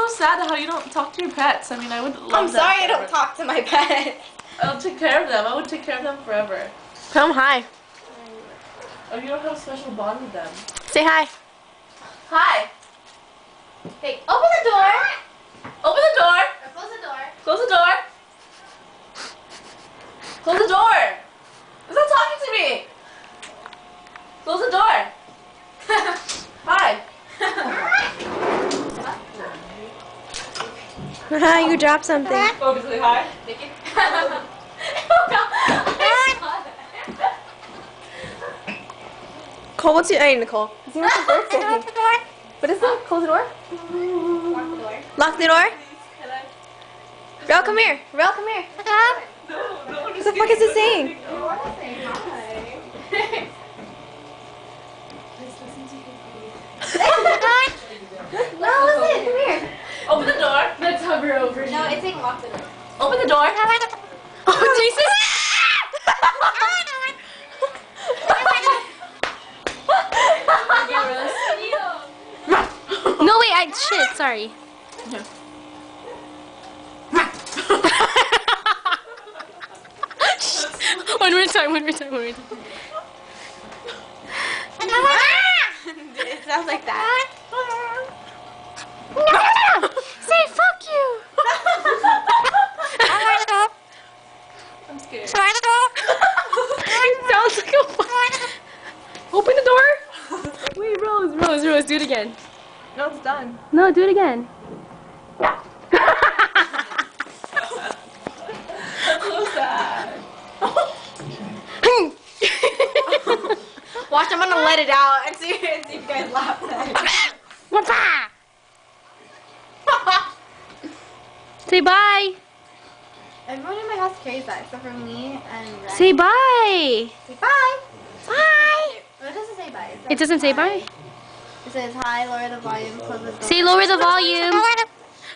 so sad how you don't talk to your pets. I mean, I would love I'm them sorry I forever. don't talk to my pets. I'll take care of them. I would take care of them forever. Tell them hi. Oh, you don't have a special bond with them. Say hi. Hi. Hey, open the door. Open the door. Or close the door. Close the door. Close the door. It's not talking to me. Close the door. Hi. You dropped something. Oh, say hi. Naked. Cole, what's your... Hey, Nicole. Is your birthday? What is it? Close the door? Lock the door. Lock the door? Rel, come here. Rel, come here. What the fuck is it saying? I want to say hi. No, listen, come here. Open the door. Let's hover over. No, it's saying lock the door. Open the door. Oh, Jesus. No, wait, shit, sorry. One more time. It sounds like that. No! Say fuck you! I'm scared. It sounds like a fuck. Open the door! Wait, Rose, do it again. No, it's done. No, do it again. That's so sad. Watch, I'm gonna let it out and see if you guys laugh at it. Say bye. Everyone in my house carries that except for me and Rex. Say bye. Say bye. Bye. What does it say bye? It doesn't say bye. It says hi, lower the volume, close the door. Say lower the volume.